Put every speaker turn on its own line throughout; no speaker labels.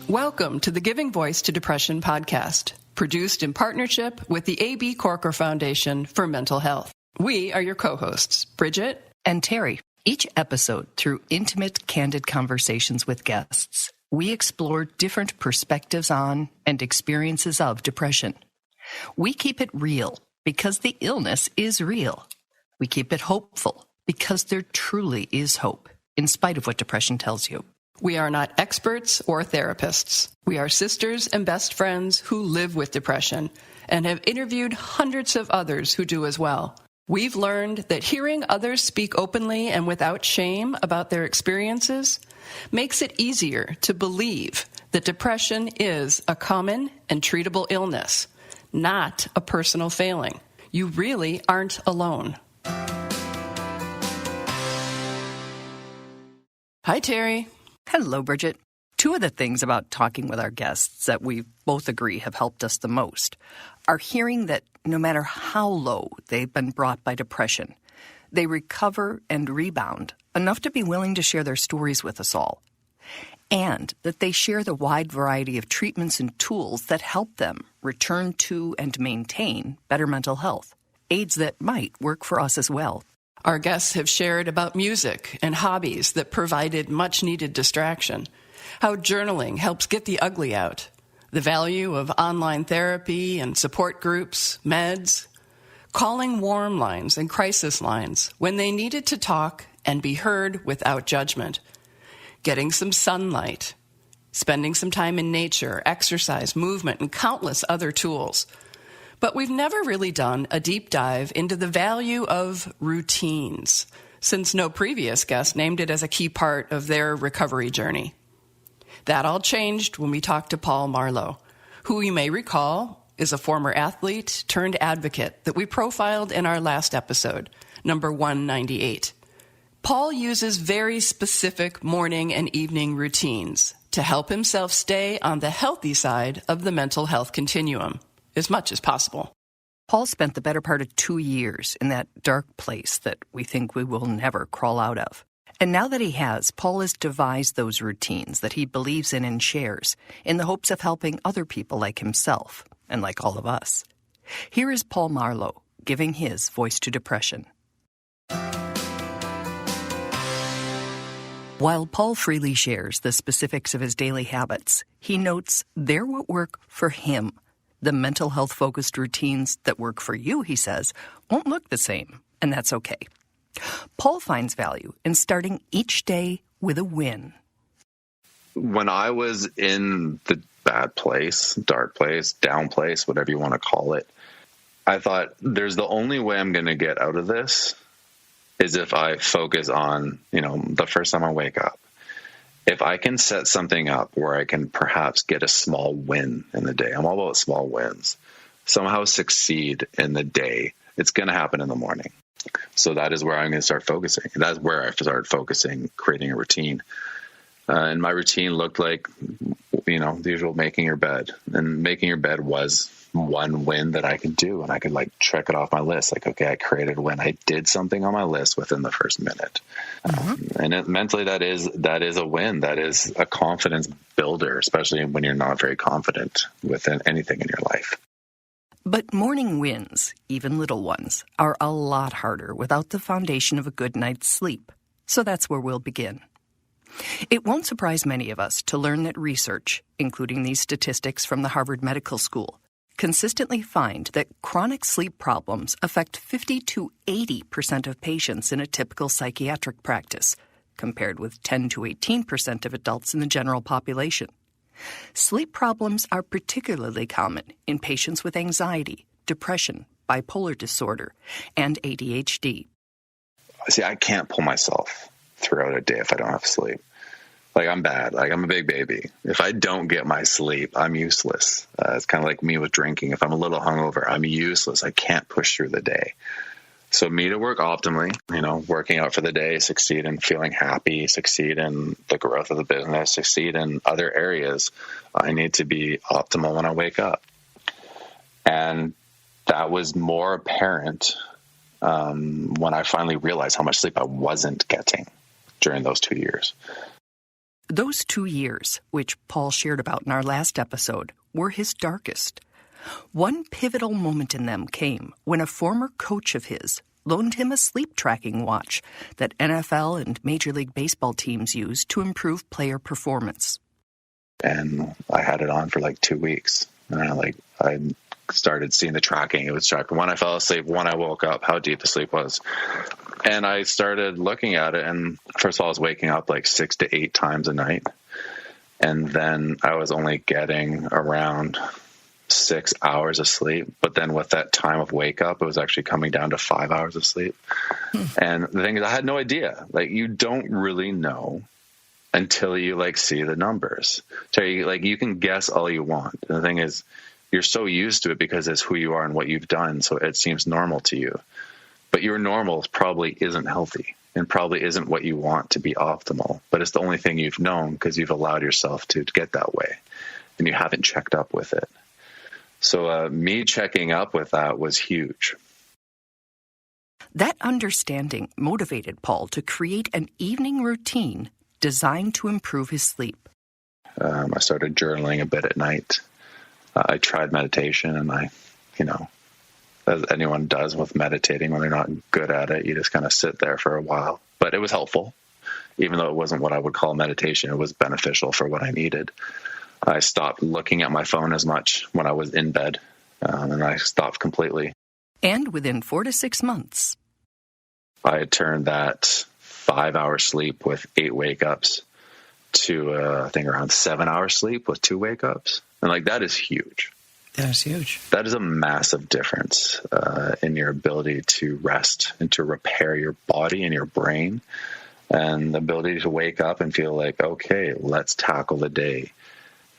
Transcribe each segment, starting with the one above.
Welcome to the Giving Voice to Depression podcast, produced in partnership with the A.B. Corker Foundation for Mental Health. We are your co-hosts, Bridget
and Terry. Each episode, through intimate, candid conversations with guests, we explore different perspectives on and experiences of depression. We keep it real because the illness is real. We keep it hopeful because there truly is hope, in spite of what depression tells you.
We are not experts or therapists. We are sisters and best friends who live with depression and have interviewed hundreds of others who do as well. We've learned that hearing others speak openly and without shame about their experiences makes it easier to believe that depression is a common and treatable illness, not a personal failing. You really aren't alone. Hi, Terry.
Hello, Bridget. Two of the things about talking with our guests that we both agree have helped us the most are hearing that no matter how low they've been brought by depression, they recover and rebound enough to be willing to share their stories with us all, and that they share the wide variety of treatments and tools that help them return to and maintain better mental health, aids that might work for us as well.
Our guests have shared about music and hobbies that provided much-needed distraction, how journaling helps get the ugly out, the value of online therapy and support groups, meds, calling warm lines and crisis lines when they needed to talk and be heard without judgment, getting some sunlight, spending some time in nature, exercise, movement, and countless other tools. But we've never really done a deep dive into the value of routines, since no previous guest named it as a key part of their recovery journey. That all changed when we talked to Paul Marlow, who you may recall is a former athlete turned advocate that we profiled in our last episode, number 198. Paul uses very specific morning and evening routines to help himself stay on the healthy side of the mental health continuum as much as possible.
Paul spent the better part of 2 years in that dark place that we think we will never crawl out of. And now that he has, Paul has devised those routines that he believes in and shares in the hopes of helping other people like himself and like all of us. Here is Paul Marlow giving his voice to depression. While Paul freely shares the specifics of his daily habits, he notes they're what work for him. The mental health-focused routines that work for you, he says, won't look the same, and that's okay. Paul finds value in starting each day with a win.
When I was in the bad place, dark place, down place, whatever you want to call it, I thought there's the only way I'm going to get out of this is if I focus on, the first time I wake up. If I can set something up where I can perhaps get a small win in the day, I'm all about small wins, somehow succeed in the day, it's going to happen in the morning. So that is where I'm going to start focusing. That's where I started focusing, creating a routine. And my routine looked like, the usual making your bed. And making your bed was one win that I could do. And I could check it off my list. Okay, I created a win. I did something on my list within the first minute. Mentally, that is a win. That is a confidence builder, especially when you're not very confident within anything in your life.
But morning wins, even little ones, are a lot harder without the foundation of a good night's sleep. So that's where we'll begin. It won't surprise many of us to learn that research, including these statistics from the Harvard Medical School, consistently find that chronic sleep problems affect 50 to 80% of patients in a typical psychiatric practice, compared with 10 to 18% of adults in the general population. Sleep problems are particularly common in patients with anxiety, depression, bipolar disorder, and ADHD.
See, I can't pull myself throughout a day if I don't have sleep. I'm bad. I'm a big baby. If I don't get my sleep, I'm useless. It's kind of like me with drinking. If I'm a little hungover, I'm useless. I can't push through the day. So me to work optimally, working out for the day, succeed in feeling happy, succeed in the growth of the business, succeed in other areas, I need to be optimal when I wake up. And that was more apparent when I finally realized how much sleep I wasn't getting during those 2 years.
Those 2 years, which Paul shared about in our last episode, were his darkest. One pivotal moment in them came when a former coach of his loaned him a sleep tracking watch that NFL and Major League Baseball teams use to improve player performance.
And I had it on for like 2 weeks. And I started seeing the tracking. It was tracking when I fell asleep, when I woke up, how deep the sleep was. And I started looking at it. And first of all, I was waking up like 6 to 8 times a night. And then I was only getting around 6 hours of sleep. But then with that time of wake up, it was actually coming down to 5 hours of sleep. And the thing is, I had no idea. Like, you don't really know until you like see the numbers. So you can guess all you want. And the thing is, you're so used to it because it's who you are and what you've done. So it seems normal to you, but your normal probably isn't healthy and probably isn't what you want to be optimal, but it's the only thing you've known because you've allowed yourself to get that way and you haven't checked up with it. So me checking up with that was huge.
That understanding motivated Paul to create an evening routine designed to improve his sleep.
I started journaling a bit at night. I tried meditation, and as anyone does with meditating, when they're not good at it, you just kind of sit there for a while. But it was helpful. Even though it wasn't what I would call meditation, it was beneficial for what I needed. I stopped looking at my phone as much when I was in bed, and I stopped completely.
And within 4 to 6 months,
I had turned that 5-hour sleep with 8 wake-ups to, I think, around 7 hours sleep with 2 wake-ups. And that is huge.
That is huge.
That is a massive difference in your ability to rest and to repair your body and your brain, and the ability to wake up and feel like, okay, let's tackle the day.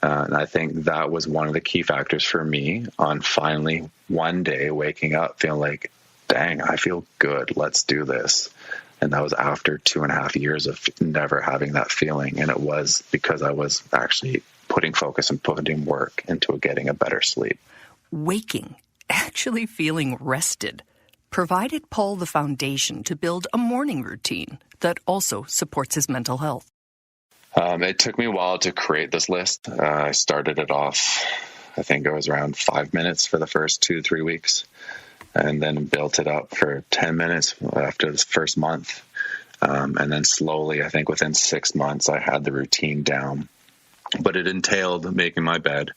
And I think that was one of the key factors for me on finally one day waking up feeling like, dang, I feel good. Let's do this. And that was after 2.5 years of never having that feeling. And it was because I was actually putting focus and putting work into getting a better sleep.
Waking, actually feeling rested, provided Paul the foundation to build a morning routine that also supports his mental health.
It took me a while to create this list. I started it off, I think it was around 5 minutes for the first 2 to 3 weeks, and then built it up for 10 minutes after the first month. And then slowly, I think within 6 months, I had the routine down. But it entailed making my bed,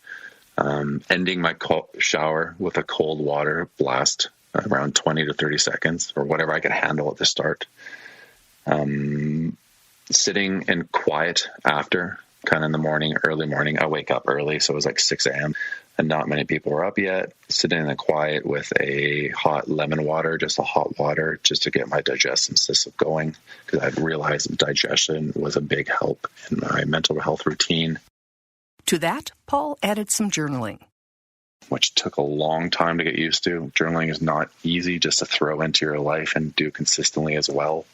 ending my shower with a cold water blast around 20 to 30 seconds, or whatever I could handle at the start. Sitting in quiet after, kind of in the morning, early morning. I wake up early, so it was like 6 a.m. and not many people were up yet. Sitting in the quiet with a hot lemon water, just a hot water, just to get my digestive system going, because I'd realized digestion was a big help in my mental health routine.
To that, Paul added some journaling,
which took a long time to get used to. Journaling is not easy just to throw into your life and do consistently as well.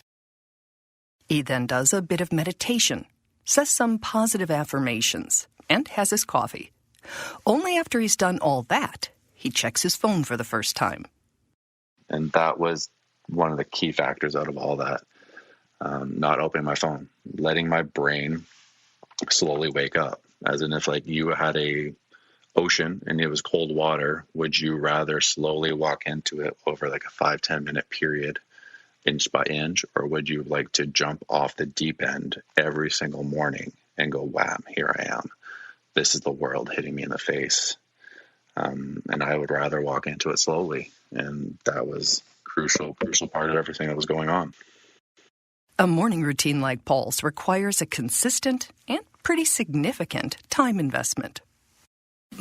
He then does a bit of meditation, says some positive affirmations, and has his coffee. Only after he's done all that, he checks his phone for the first time.
And that was one of the key factors out of all that. Not opening my phone, letting my brain slowly wake up. As in, if you had a ocean and it was cold water, would you rather slowly walk into it over a 5-10 minute period, inch by inch, or would you like to jump off the deep end every single morning and go, wham, here I am. This is the world hitting me in the face. And I would rather walk into it slowly. And that was crucial part of everything that was going on.
A morning routine like Paul's requires a consistent and pretty significant time investment.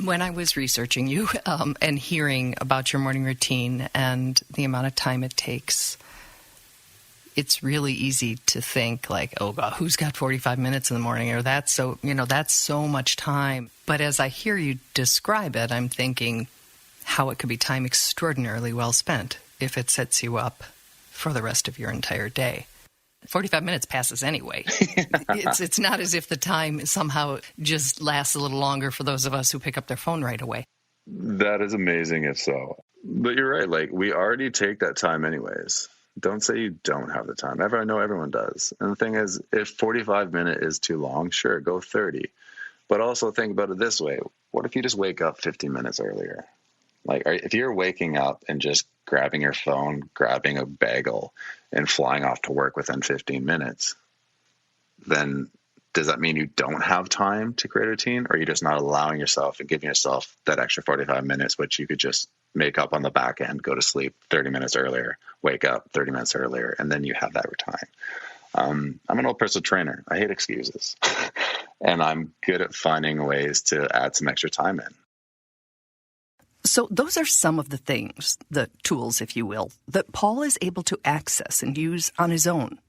When I was researching you and hearing about your morning routine and the amount of time it takes, it's really easy to think oh God, who's got 45 minutes in the morning? Or that's so much time. But as I hear you describe it, I'm thinking how it could be time extraordinarily well spent if it sets you up for the rest of your entire day. 45 minutes passes anyway. It's not as if the time somehow just lasts a little longer for those of us who pick up their phone right away.
That is amazing if so. But you're right. We already take that time anyways. Don't say you don't have the time. I know everyone does. And the thing is, if 45 minutes is too long, sure, go 30. But also think about it this way. What if you just wake up 15 minutes earlier? Like, if you're waking up and just grabbing your phone, grabbing a bagel, and flying off to work within 15 minutes, then does that mean you don't have time to create a routine? Or are you just not allowing yourself and giving yourself that extra 45 minutes, which you could just make up on the back end, go to sleep 30 minutes earlier, wake up 30 minutes earlier, and then you have that time. I'm an old personal trainer. I hate excuses. And I'm good at finding ways to add some extra time in.
So those are some of the things, the tools, if you will, that Paul is able to access and use on his own.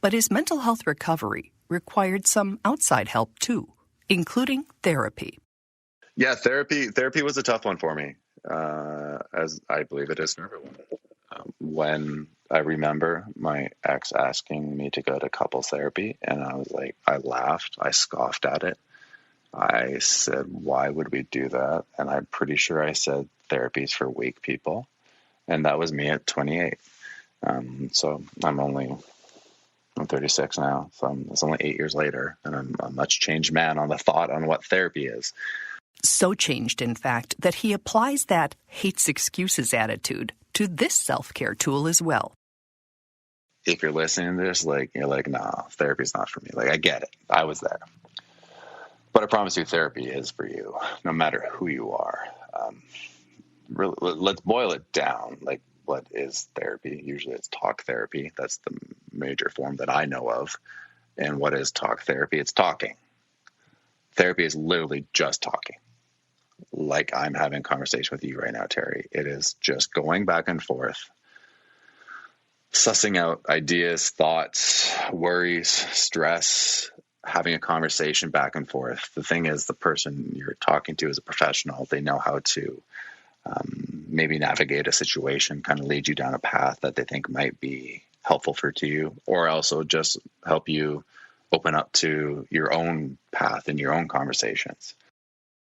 But his mental health recovery required some outside help too, including therapy.
Yeah, therapy was a tough one for me, as I believe it is for everyone. When I remember my ex asking me to go to couples therapy, and I was like, I laughed, I scoffed at it. I said, why would we do that? And I'm pretty sure I said therapy's for weak people. And that was me at 28. So I'm 36 now. So it's only 8 years later. And I'm a much changed man on the thought on what therapy is.
So changed, in fact, that he applies that hates excuses attitude to this self-care tool as well.
If you're listening to this, you're like, nah, therapy's not for me. I get it. I was there. But I promise you, therapy is for you, no matter who you are. Really, let's boil it down. What is therapy? Usually it's talk therapy. That's the major form that I know of. And what is talk therapy? It's talking. Therapy is literally just talking. Like I'm having a conversation with you right now, Terry. It is just going back and forth, sussing out ideas, thoughts, worries, stress, having a conversation back and forth. The thing is, the person you're talking to is a professional. They know how to maybe navigate a situation, kind of lead you down a path that they think might be helpful to you, or also just help you open up to your own path and your own conversations.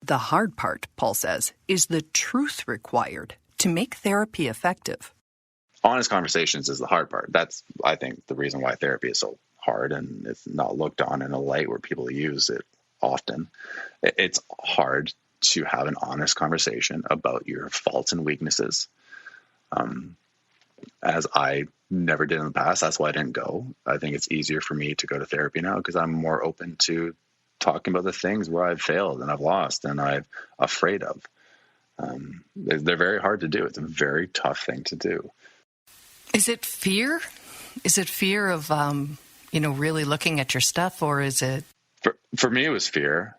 The hard part, Paul says, is the truth required to make therapy effective.
Honest conversations is the hard part. That's, I think, the reason why therapy is so hard and it's not looked on in a light where people use it often. It's hard to have an honest conversation about your faults and weaknesses. As I never did in the past, that's why I didn't go. I think it's easier for me to go to therapy now because I'm more open to talking about the things where I've failed and I've lost and I'm afraid of. They're very hard to do. It's a very tough thing to do.
Is it fear? Is it fear of, really looking at your stuff, or is it?
For me, it was fear.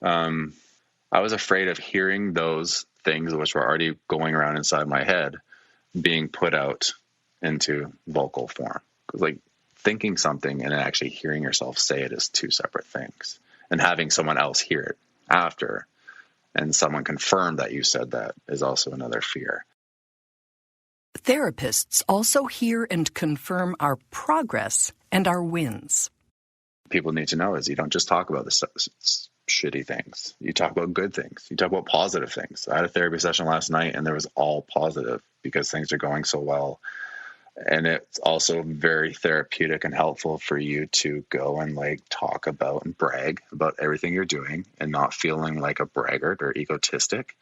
I was afraid of hearing those things which were already going around inside my head being put out into vocal form. Because thinking something and then actually hearing yourself say it is two separate things. And having someone else hear it after and someone confirm that you said that is also another fear.
Therapists also hear and confirm our progress and our wins.
People need to know is you don't just talk about the shitty things. You talk about good things. You talk about positive things. I had a therapy session last night and there was all positive because things are going so well. And it's also very therapeutic and helpful for you to go and talk about and brag about everything you're doing and not feeling like a braggart or egotistic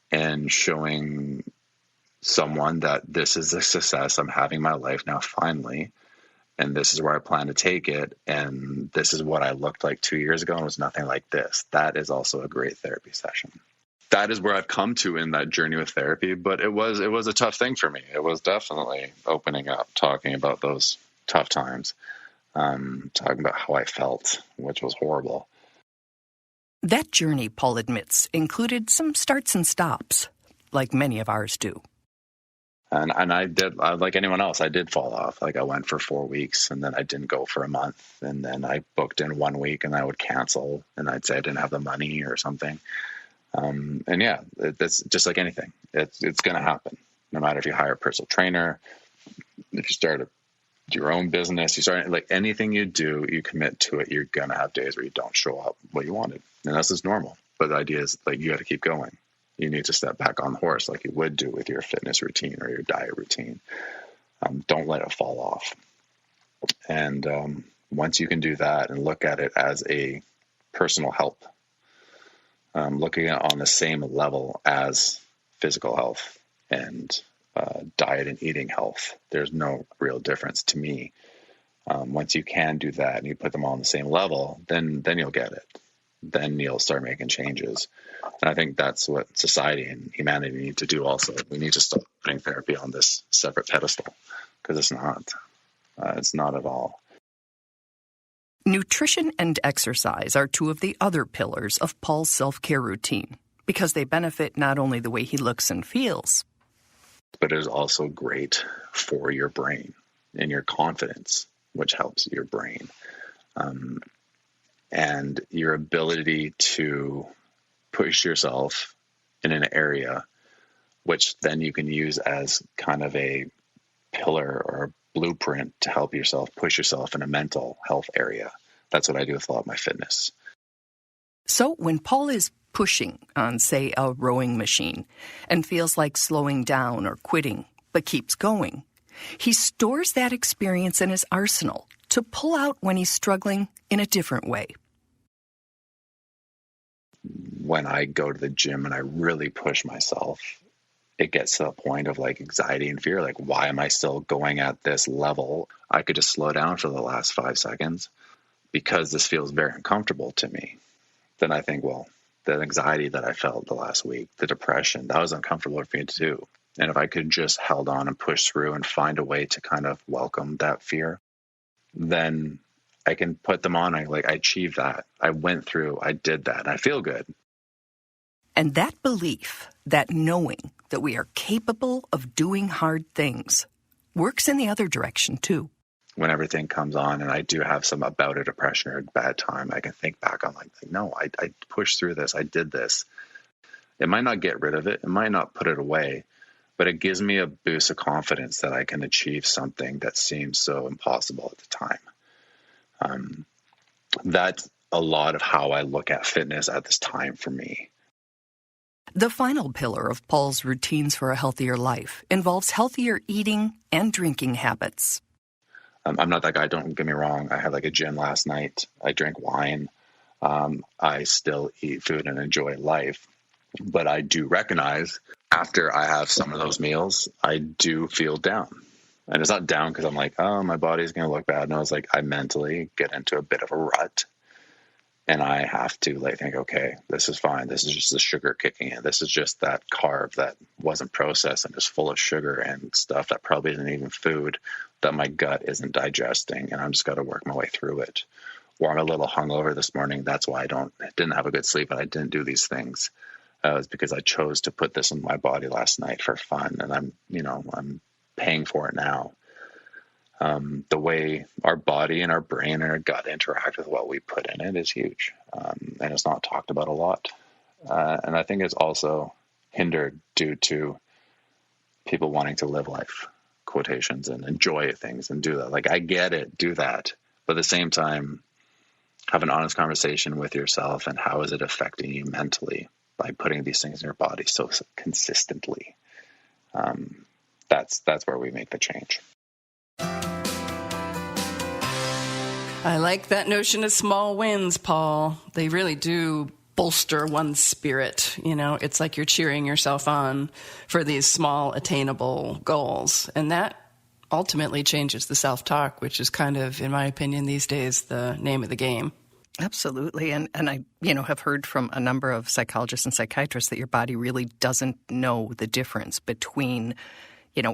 and showing someone that this is a success. I'm having my life now finally. And this is where I plan to take it. And this is what I looked like 2 years ago and it was nothing like this. That is also a great therapy session. That is where I've come to in that journey with therapy. But it was a tough thing for me. It was definitely opening up, talking about those tough times, talking about how I felt, which was horrible.
That journey, Paul admits, included some starts and stops, like many of ours do.
And I did, like anyone else, I did fall off. I went for 4 weeks and then I didn't go for a month. And then I booked in 1 week and I would cancel and I'd say I didn't have the money or something. And yeah, that's just like anything. It's going to happen. No matter if you hire a personal trainer, if you start your own business, you start anything you do, you commit to it. You're going to have days where you don't show up what you wanted. And that's just normal. But the idea is you got to keep going. You need to step back on the horse like you would do with your fitness routine or your diet routine. Don't let it fall off. And once you can do that and look at it as a personal health, looking at it on the same level as physical health and diet and eating health, there's no real difference to me. Once you can do that and you put them all on the same level, then you'll get it. Then you'll start making changes. And I think that's what society and humanity need to do also. We need to stop putting therapy on this separate pedestal, because it's not. It's not at all.
Nutrition and exercise are two of the other pillars of Paul's self-care routine, because they benefit not only the way he looks and feels,
but it is also great for your brain and your confidence, which helps your brain. And your ability to push yourself in an area, which then you can use as kind of a pillar or a blueprint to help yourself push yourself in a mental health area. That's what I do with a lot of my fitness.
So when Paul is pushing on, say, a rowing machine and feels like slowing down or quitting, but keeps going, he stores that experience in his arsenal to pull out when he's struggling in a different way.
When I go to the gym and I really push myself, it gets to a point of like anxiety and fear. Like, why am I still going at this level? I could just slow down for the last 5 seconds because this feels very uncomfortable to me. Then I think, well, the anxiety that I felt the last week, the depression, that was uncomfortable for me too. And if I could just held on and push through and find a way to kind of welcome that fear, then I can put them on. I achieved that. I went through, I did that, and I feel good.
And that belief, that knowing that we are capable of doing hard things, works in the other direction too.
When everything comes on and I do have some bout of depression or a bad time, I can think back on like, no, I pushed through this. I did this. It might not get rid of it. It might not put it away, but it gives me a boost of confidence that I can achieve something that seems so impossible at the time. That's a lot of how I look at fitness at this time for me.
The final pillar of Paul's routines for a healthier life involves healthier eating and drinking habits.
I'm not that guy, don't get me wrong. I had like a gin last night. I drank wine. I still eat food and enjoy life. But I do recognize after I have some of those meals, I do feel down. And it's not down because I'm like, oh, my body's going to look bad. No, it's like I mentally get into a bit of a rut. And I have to like think, okay, this is fine. This is just the sugar kicking in. This is just that carb that wasn't processed and is full of sugar and stuff that probably isn't even food that my gut isn't digesting. And I'm just got to work my way through it. Or I'm a little hungover this morning. That's why I didn't have a good sleep and I didn't do these things. It's because I chose to put this in my body last night for fun. And I'm paying for it now. The way our body and our brain and our gut interact with what we put in it is huge. And it's not talked about a lot. And I think it's also hindered due to people wanting to live life, quotations, and enjoy things and do that. Like, I get it, do that. But at the same time, have an honest conversation with yourself and how is it affecting you mentally by putting these things in your body so consistently. That's where we make the change.
I like that notion of small wins, Paul. They really do bolster one's spirit. It's like you're cheering yourself on for these small, attainable goals. And that ultimately changes the self-talk, which is kind of, in my opinion, these days, the name of the game.
Absolutely. And I, have heard from a number of psychologists and psychiatrists that your body really doesn't know the difference between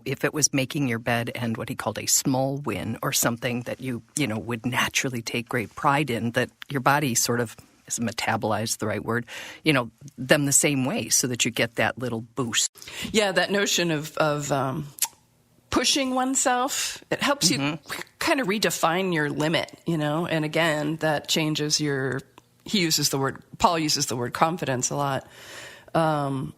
if it was making your bed and what he called a small win or something that you would naturally take great pride in, that your body sort of is metabolized, the right word, them the same way so that you get that little boost.
Yeah, that notion of pushing oneself, it helps you kind of redefine your limit, and again, that changes Paul uses the word confidence a lot. And,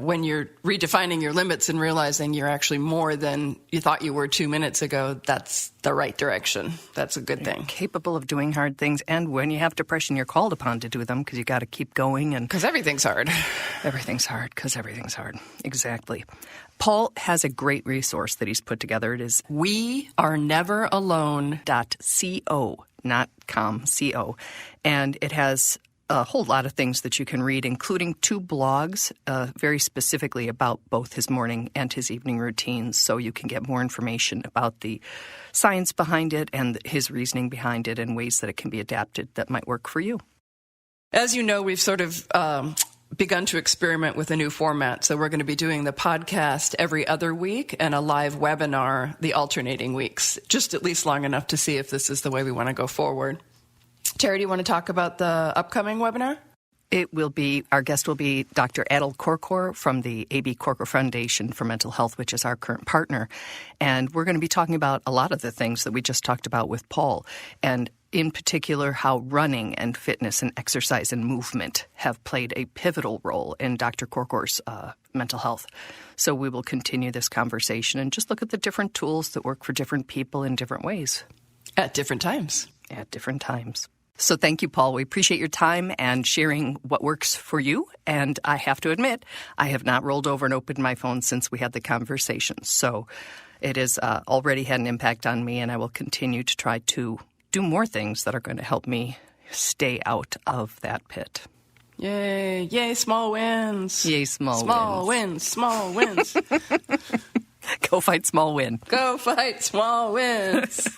when you're redefining your limits and realizing you're actually more than you thought you were 2 minutes ago, that's the right direction. That's a good thing.
Capable of doing hard things. And when you have depression, you're called upon to do them because you got to keep going.
Because everything's hard.
Everything's hard because everything's hard. Exactly. Paul has a great resource that he's put together. It is
weareneveralone.co,
not com, C-O. And it has a whole lot of things that you can read, including 2 blogs very specifically about both his morning and his evening routines, so you can get more information about the science behind it and his reasoning behind it and ways that it can be adapted that might work for you.
As you know, we've sort of begun to experiment with a new format, so we're going to be doing the podcast every other week and a live webinar the alternating weeks, just at least long enough to see if this is the way we want to go forward. Terry, do you want to talk about the upcoming webinar?
Our guest will be Dr. Adel Korkor from the A.B. Korkor Foundation for Mental Health, which is our current partner. And we're going to be talking about a lot of the things that we just talked about with Paul, and in particular how running and fitness and exercise and movement have played a pivotal role in Dr. Korkor's mental health. So we will continue this conversation and just look at the different tools that work for different people in different ways.
At different times.
At different times. So thank you, Paul. We appreciate your time and sharing what works for you. And I have to admit, I have not rolled over and opened my phone since we had the conversation. So it has already had an impact on me, and I will continue to try to do more things that are going to help me stay out of that pit.
Yay. Yay, small wins.
Yay, small
wins. Small wins.
Go fight small win.
Go fight small wins.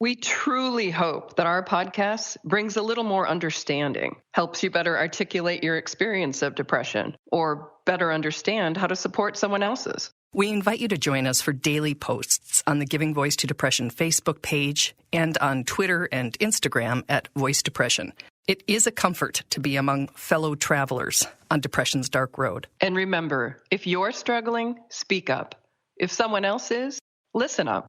We truly hope that our podcast brings a little more understanding, helps you better articulate your experience of depression, or better understand how to support someone else's.
We invite you to join us for daily posts on the Giving Voice to Depression Facebook page and on Twitter and Instagram at Voice Depression. It is a comfort to be among fellow travelers on depression's dark road.
And remember, if you're struggling, speak up. If someone else is, listen up.